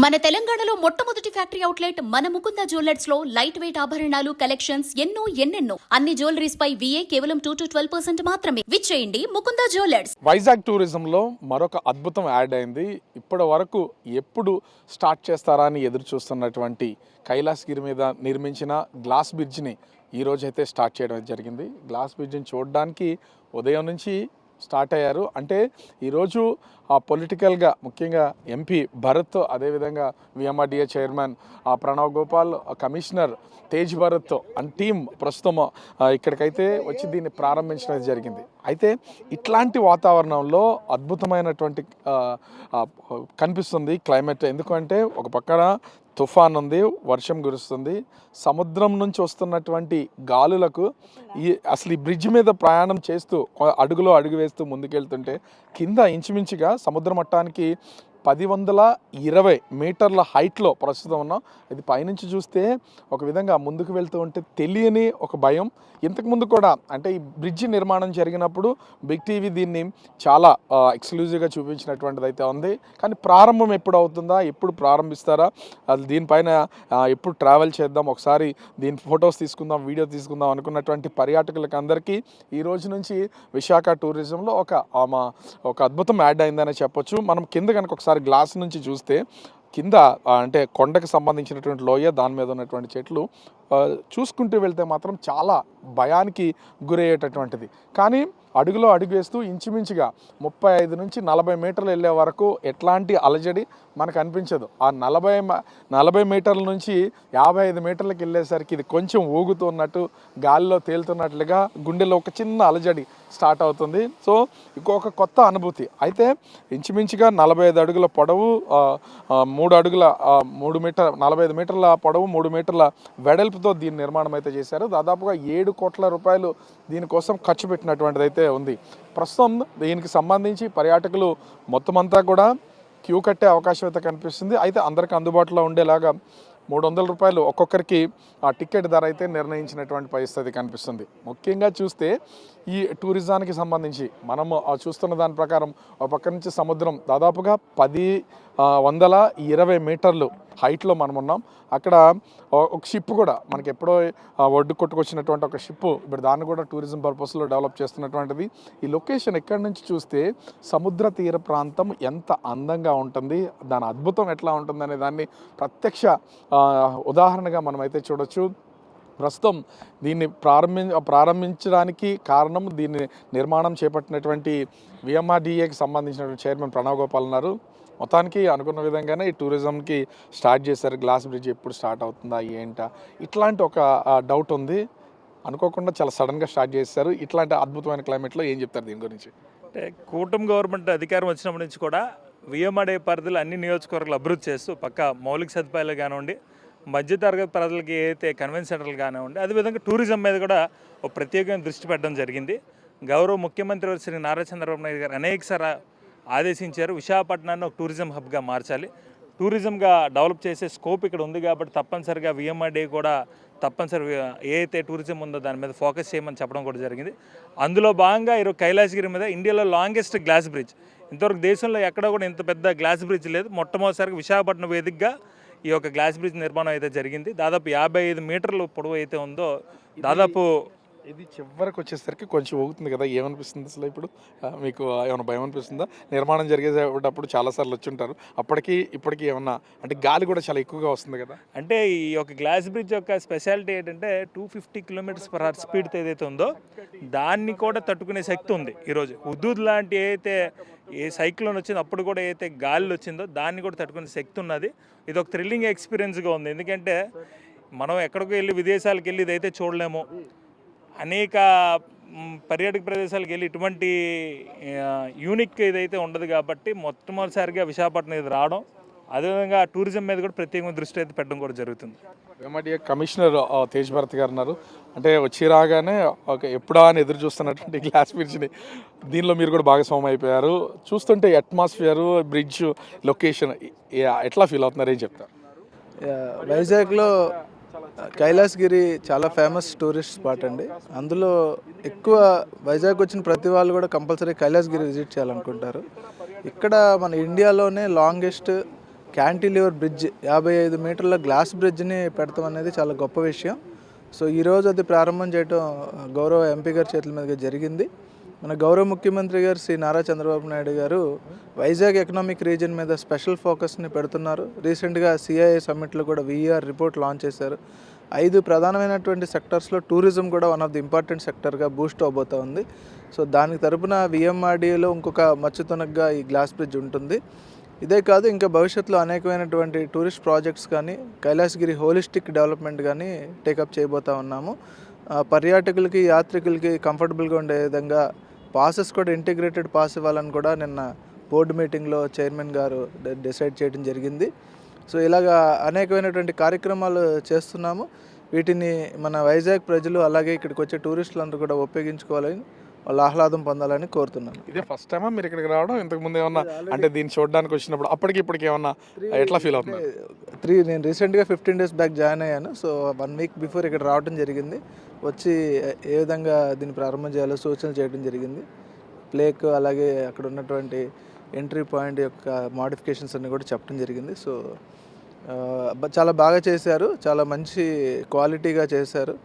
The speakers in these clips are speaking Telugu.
మన తెలంగాణలో మొట్టమొదటి ఫ్యాక్టరీ అవుట్లెట్ మన ముకుంద జ్యువెలర్స్ లో లైట్ వెయిట్ ఆభరణాలు కలెక్షన్స్ ఎన్నెన్నో అన్ని జ్యువెలరీస్ పై VA కేవలం 2 to 12% మాత్రమే. విచ్చేయండి ముకుంద జ్యువెలర్స్. వైజాగ్ టూరిజం లో మరొక అద్భుతం యాడ్ అయింది. ఇప్పటి వరకు ఎప్పుడు స్టార్ట్ చేస్తారా అని ఎదురు చూస్తున్నటువంటి కైలాసగిరి మీద నిర్మించిన గ్లాస్ బ్రిడ్జ్ ని ఈ రోజు అయితే స్టార్ట్ చేయడం జరిగింది. గ్లాస్ బ్రిడ్జ్ ని చూడడానికి ఉదయం నుంచి స్టార్ట్ అయ్యారు. అంటే ఈరోజు పొలిటికల్గా ముఖ్యంగా ఎంపీ భరత్, అదేవిధంగా VMRDA chairman Pranav Gopal, commissioner Tej Bharat and team ప్రస్తుతం ఇక్కడికైతే వచ్చి దీన్ని ప్రారంభించడం జరిగింది. అయితే ఇట్లాంటి వాతావరణంలో అద్భుతమైనటువంటి కనిపిస్తుంది క్లైమేట్. ఎందుకంటే ఒక పక్కన తుఫాన్ ఉంది, వర్షం కురుస్తుంది, సముద్రం నుంచి వస్తున్నటువంటి గాలులకు అసలు ఈ బ్రిడ్జ్ మీద ప్రయాణం చేస్తూ అడుగులో అడుగు వేస్తూ ముందుకెళ్తుంటే కింద ఇంచుమించుగా సముద్ర మట్టానికి 120 మీటర్ల హైట్లో ప్రస్తుతం ఉన్నాం. ఇది పైనుంచి చూస్తే ఒక విధంగా ముందుకు వెళ్తూ ఉంటే తెలియని ఒక భయం. ఇంతకుముందు కూడా అంటే ఈ బ్రిడ్జి నిర్మాణం జరిగినప్పుడు బిగ్ టీవీ దీన్ని చాలా ఎక్స్క్లూజివ్గా చూపించినటువంటిది అయితే ఉంది. కానీ ప్రారంభం ఎప్పుడు అవుతుందా, ఎప్పుడు ప్రారంభిస్తారా, అది దీనిపైన ఎప్పుడు ట్రావెల్ చేద్దాం, ఒకసారి దీని ఫొటోస్ తీసుకుందాం, వీడియో తీసుకుందాం అనుకున్నటువంటి పర్యాటకులకు అందరికీ ఈ రోజు నుంచి విశాఖ టూరిజంలో ఒక అద్భుతం యాడ్ అయిందని చెప్పొచ్చు. మనం కింద కనుక ఒకసారి గ్లాస్ నుంచి చూస్తే కింద అంటే కొండకు సంబంధించినటువంటి లోయ, దాని మీద ఉన్నటువంటి చెట్లు చూసుకుంటూ వెళ్తే మాత్రం చాలా భయానికి గురయ్యేటటువంటిది. కానీ అడుగులో అడుగు వేస్తూ ఇంచుమించుగా 35 నుంచి 40 మీటర్లు వెళ్ళే వరకు ఎట్లాంటి అలజడి మనకు అనిపించదు. ఆ 40 మీటర్ల నుంచి 55 మీటర్లకు వెళ్ళేసరికి ఇది కొంచెం ఊగుతున్నట్టు, గాలిలో తేలుతున్నట్లుగా గుండెలో ఒక చిన్న అలజడి స్టార్ట్ అవుతుంది. సో ఇంకొక కొత్త అనుభూతి. అయితే ఇంచుమించుగా 45 అడుగుల పొడవు, 45 మీటర్ల పొడవు, 3 మీటర్ల వెడల్పుతో దీని నిర్మాణం అయితే చేశారు. దాదాపుగా 7 కోట్ల రూపాయలు దీనికోసం ఖర్చు పెట్టినటువంటిది అయితే ఉంది. ప్రస్తుతం దీనికి సంబంధించి పర్యాటకులు మొత్తం అంతా కూడా క్యూ కట్టే అవకాశం అయితే కనిపిస్తుంది. అయితే అందరికీ అందుబాటులో ఉండేలాగా 300 రూపాయలు ఒక్కొక్కరికి ఆ టికెట్ ధర అయితే నిర్ణయించినటువంటి పరిస్థితి కనిపిస్తుంది. ముఖ్యంగా చూస్తే ఈ టూరిజానికి సంబంధించి మనము చూస్తున్న దాని ప్రకారం ఒక పక్క నుంచి సముద్రం దాదాపుగా 120 మీటర్లు హైట్లో మనం ఉన్నాం. అక్కడ ఒక షిప్ కూడా మనకి ఎప్పుడో ఒడ్డు కొట్టుకొచ్చినటువంటి ఒక షిప్ ఇప్పుడు దాన్ని కూడా టూరిజం పర్పస్లో డెవలప్ చేస్తున్నటువంటిది. ఈ లొకేషన్ ఎక్కడి నుంచి చూస్తే సముద్ర తీర ప్రాంతం ఎంత అందంగా ఉంటుంది, దాని అద్భుతం ఎట్లా ఉంటుంది అనే దాన్ని ప్రత్యక్ష ఉదాహరణగా మనమైతే చూడొచ్చు. ప్రస్తుతం దీన్ని ప్రారంభించడానికి కారణం దీన్ని నిర్మాణం చేపట్టినటువంటి VMRDAకి సంబంధించినటువంటి చైర్మన్ ప్రణవ్ గోపాల్ ఉన్నారు. మొత్తానికి అనుకున్న విధంగానే ఈ టూరిజంకి స్టార్ట్ చేశారు. గ్లాస్ బ్రిడ్జ్ ఎప్పుడు స్టార్ట్ అవుతుందా ఏంటా ఇట్లాంటి ఒక డౌట్ ఉంది. అనుకోకుండా చాలా సడన్గా స్టార్ట్ చేశారు. ఇట్లాంటి అద్భుతమైన క్లైమేట్లో ఏం చెప్తారు దీని గురించి? అంటే కూటమి గవర్నమెంట్ అధికారం వచ్చినప్పటి నుంచి కూడా VMRDA పరిధిలో అన్ని నియోజకవర్గాలు అభివృద్ధి చేస్తూ పక్క మౌలిక సదుపాయాలు కానివ్వండి, మధ్యతరగతి ప్రజలకి ఏదైతే కన్వెన్షన్ సెంటర్లు కానివ్వండి, అదేవిధంగా టూరిజం మీద కూడా ఒక ప్రత్యేకమైన దృష్టి పెట్టడం జరిగింది. గౌరవ ముఖ్యమంత్రి శ్రీ నారా చంద్రబాబు నాయుడు గారు అనేకసారి ఆదేశించారు, విశాఖపట్నాన్ని ఒక టూరిజం హబ్గా మార్చాలి, టూరిజంగా డెవలప్ చేసే స్కోప్ ఇక్కడ ఉంది కాబట్టి తప్పనిసరిగా VMRDA కూడా తప్పనిసరిగా ఏ అయితే టూరిజం ఉందో దాని మీద ఫోకస్ చేయమని చెప్పడం కూడా జరిగింది. అందులో భాగంగా ఈరోజు కైలాసగిరి మీద ఇండియాలో లాంగెస్ట్ గ్లాస్ బ్రిడ్జ్, ఇంతవరకు దేశంలో ఎక్కడ కూడా ఇంత పెద్ద గ్లాస్ బ్రిడ్జ్ లేదు. మొట్టమొదటిసారిగా విశాఖపట్నం వేదికగా ఈ యొక్క గ్లాస్ బ్రిడ్జ్ నిర్మాణం అయితే జరిగింది. దాదాపు 55 మీటర్లు పొడవు అయితే ఉందో, దాదాపు ఇది చివరికి వచ్చేసరికి కొంచెం ఊగుతుంది కదా, ఏమనిపిస్తుంది అసలు? ఇప్పుడు మీకు ఏమైనా భయం అనిపిస్తుందా? నిర్మాణం జరిగేటప్పుడు చాలాసార్లు వచ్చి ఉంటారు, ఇప్పటికీ ఏమన్నా అంటే గాలి కూడా చాలా ఎక్కువగా వస్తుంది కదా? అంటే ఈ యొక్క గ్లాస్ బ్రిడ్జ్ యొక్క స్పెషాలిటీ ఏంటంటే 250 km/h స్పీడ్తో ఏదైతే ఉందో దాన్ని కూడా తట్టుకునే శక్తి ఉంది. ఈరోజు హుదూద్ లాంటి ఏ సైక్లోన్ వచ్చిందో అప్పుడు కూడా ఏదైతే గాలి వచ్చిందో దాన్ని కూడా తట్టుకునే శక్తి ఉన్నది. ఇది ఒక థ్రిల్లింగ్ ఎక్స్పీరియన్స్గా ఉంది. ఎందుకంటే మనం ఎక్కడికి వెళ్ళి విదేశాలకు వెళ్ళి ఇదైతే చూడలేము, అనేక పర్యాటక ప్రదేశాలకు వెళ్ళి ఇటువంటి యూనిక్ ఇదైతే ఉండదు కాబట్టి మొట్టమొదటిసారిగా విశాఖపట్నం ఇది రావడం, అదేవిధంగా టూరిజం మీద కూడా ప్రత్యేకమైన దృష్టి అయితే పెట్టడం కూడా జరుగుతుంది. VMRDA కమిషనర్ తేజ్ భరత్ గారు ఉన్నారు. అంటే వచ్చి రాగానే ఎప్పుడా అని ఎదురు చూస్తున్నటువంటి గ్లాస్ బ్రిడ్జ్ని దీనిలో మీరు కూడా భాగస్వామ్యం అయిపోయారు. చూస్తుంటే అట్మాస్ఫియర్, బ్రిడ్జ్ లొకేషన్ ఎట్లా ఫీల్ అవుతున్నారు, ఏం చెప్తారు? వైజాగ్లో కైలాసగిరి చాలా ఫేమస్ టూరిస్ట్ స్పాట్ అండి. అందులో ఎక్కువ వైజాగ్ వచ్చిన ప్రతి వాళ్ళు కూడా కంపల్సరీ కైలాసగిరి విజిట్ చేయాలనుకుంటారు. ఇక్కడ మన ఇండియాలోనే లాంగెస్ట్ క్యాంటిలివర్ బ్రిడ్జ్ 55 మీటర్ల గ్లాస్ బ్రిడ్జ్ని పెడతాం అనేది చాలా గొప్ప విషయం. సో ఈరోజు అది ప్రారంభం చేయటం గౌరవ ఎంపీ గారి చేతుల మీదుగా జరిగింది. మన గౌరవ ముఖ్యమంత్రి గారు శ్రీ నారా చంద్రబాబు నాయుడు గారు వైజాగ్ ఎకనామిక్ రీజియన్ మీద స్పెషల్ ఫోకస్ని పెడుతున్నారు. రీసెంట్గా సిఐఏ సమ్మిట్లో కూడా వీఆర్ రిపోర్ట్ లాంచ్ చేశారు. 5 ప్రధానమైనటువంటి సెక్టర్స్లో టూరిజం కూడా వన్ ఆఫ్ ది ఇంపార్టెంట్ సెక్టర్గా బూస్ట్ అవబోతూ ఉంది. సో దానికి తరపున విఎంఆర్డీఏలో ఇంకొక మచ్చుతునగ్గా ఈ గ్లాస్ బ్రిడ్జ్ ఉంటుంది. ఇదే కాదు, ఇంకా భవిష్యత్తులో అనేకమైనటువంటి టూరిస్ట్ ప్రాజెక్ట్స్ కానీ కైలాసగిరి హోలిస్టిక్ డెవలప్మెంట్ కానీ టేకప్ చేయబోతూ ఉన్నాము. పర్యాటకులకి యాత్రికులకి కంఫర్టబుల్గా ఉండే విధంగా పాసెస్ కూడా ఇంటిగ్రేటెడ్ పాస్ ఇవ్వాలని కూడా నిన్న బోర్డు మీటింగ్లో చైర్మన్ గారు డిసైడ్ చేయడం జరిగింది. సో ఇలాగా అనేకమైనటువంటి కార్యక్రమాలు చేస్తున్నాము. వీటిని మన వైజాగ్ ప్రజలు అలాగే ఇక్కడికి వచ్చే టూరిస్టులు అందరూ కూడా ఉపయోగించుకోవాలని, వాళ్ళు ఆహ్లాదం పొందాలని కోరుతున్నాను. ఇదే ఫస్ట్ టైమా మీరు ఇక్కడికి రావడం? ఇంతకు ముందు ఏమన్నా అంటే దీన్ని చూడడానికి వచ్చినప్పుడు అప్పటికి ఇప్పటికి ఏమన్నా ఎట్లా ఫీల్ అవుతుంది? నేను రీసెంట్గా 15 days బ్యాక్ జాయిన్ అయ్యాను. సో 1 week బిఫోర్ ఇక్కడ రావడం జరిగింది. వచ్చి ఏ విధంగా దీన్ని ప్రారంభం చేయాలో సూచనలు చేయడం జరిగింది. ప్లేక్ అలాగే అక్కడ ఉన్నటువంటి ఎంట్రీ పాయింట్ యొక్క మోడిఫికేషన్స్ అన్ని కూడా చెప్పడం జరిగింది. సో చాలా బాగా చేశారు, చాలా మంచి క్వాలిటీగా చేశారు.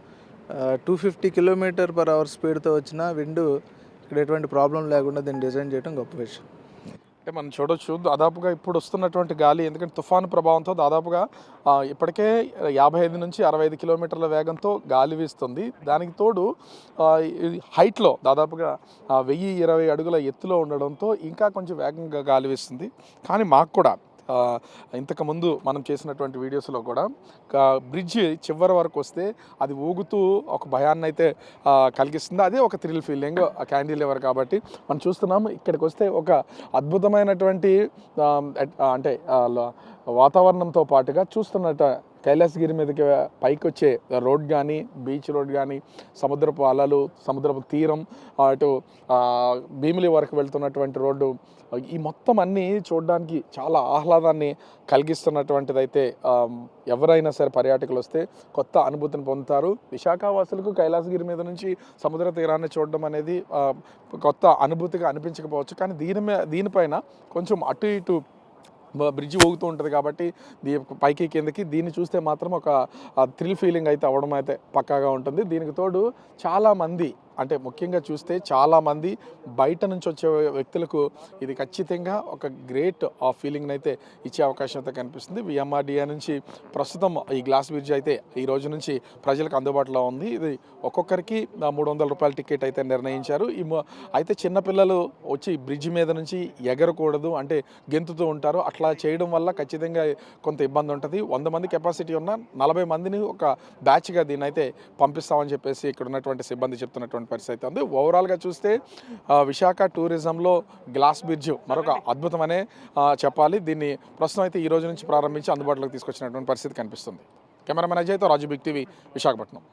250 km/h స్పీడ్తో వచ్చిన విండ్ ఇక్కడ ఎటువంటి ప్రాబ్లం లేకుండా దీన్ని డిజైన్ చేయడం గొప్ప విషయం. అంటే మనం చూడొచ్చు దాదాపుగా ఇప్పుడు వస్తున్నటువంటి గాలి, ఎందుకంటే తుఫాను ప్రభావంతో దాదాపుగా ఇప్పటికే 55 నుంచి 65 కిలోమీటర్ల వేగంతో గాలి వీస్తుంది. దానికి తోడు హైట్లో దాదాపుగా 1020 అడుగుల ఎత్తులో ఉండడంతో ఇంకా కొంచెం వేగంగా గాలి వీస్తుంది. కానీ మాకు కూడా ఇంతకుముందు మనం చేసినటువంటి వీడియోస్లో కూడా బ్రిడ్జ్ చివరి వరకు వస్తే అది ఊగుతూ ఒక భయాన్ని అయితే కలిగిస్తుంది. అదే ఒక థ్రిల్ ఫీలింగ్ క్యాండిలివర్ కాబట్టి మనం చూస్తున్నాము. ఇక్కడికి వస్తే ఒక అద్భుతమైనటువంటి అంటే వాతావరణంతో పాటుగా చూస్తున్నట్టు కైలాసగిరి మీదకి పైకి వచ్చే రోడ్ కానీ, బీచ్ రోడ్ కానీ, సముద్రపు అలలు, సముద్రపు తీరం, అటు భీమిలి వరకు వెళ్తున్నటువంటి రోడ్డు, ఈ మొత్తం అన్నీ చూడడానికి చాలా ఆహ్లాదాన్ని కలిగిస్తున్నటువంటిదైతే ఎవరైనా సరే పర్యాటకులు వస్తే కొత్త అనుభూతిని పొందుతారు. విశాఖవాసులకు కైలాసగిరి మీద నుంచి సముద్ర తీరాన్ని చూడడం అనేది కొత్త అనుభూతిగా అనిపించకపోవచ్చు. కానీ దీనిపైన కొంచెం అటు ఇటు బ్రిడ్జ్ ఊగుతూ ఉంటుంది కాబట్టి పైకి కిందకి దీన్ని చూస్తే మాత్రం ఒక థ్రిల్ ఫీలింగ్ అయితే అవ్వడం అయితే పక్కాగా ఉంటుంది. దీనికి తోడు చాలామంది, అంటే ముఖ్యంగా చూస్తే చాలామంది బయట నుంచి వచ్చే వ్యక్తులకు ఇది ఖచ్చితంగా ఒక గ్రేట్ ఫీలింగ్ని అయితే ఇచ్చే అవకాశం అయితే కనిపిస్తుంది. విఎంఆర్డీఏ నుంచి ప్రస్తుతం ఈ గ్లాస్ బ్రిడ్జ్ అయితే ఈ రోజు నుంచి ప్రజలకు అందుబాటులో ఉంది. ఇది ఒక్కొక్కరికి 300 రూపాయల టికెట్ అయితే నిర్ణయించారు. అయితే చిన్నపిల్లలు వచ్చి బ్రిడ్జ్ మీద నుంచి ఎగరకూడదు, అంటే గెంతుతూ ఉంటారు. అట్లా చేయడం వల్ల ఖచ్చితంగా కొంత ఇబ్బంది ఉంటుంది. 100 మంది కెపాసిటీ ఉన్న 40 మందిని ఒక బ్యాచ్గా దీన్ని అయితే పంపిస్తామని చెప్పేసి ఇక్కడ ఉన్నటువంటి సిబ్బంది చెప్తున్నటువంటి పరిస్థితి ఉంది. ఓవరాల్గా చూస్తే విశాఖ టూరిజంలో గ్లాస్ బ్రిడ్జ్ మరొక అద్భుతమనే చెప్పాలి. దీన్ని ప్రస్తుతం అయితే ఈ రోజు నుంచి ప్రారంభించి అందుబాటులోకి తీసుకొచ్చినటువంటి పరిస్థితి కనిపిస్తుంది. కెమెరామెన్ అజయ్తో రాజు, బిగ్ టీవీ, విశాఖపట్నం.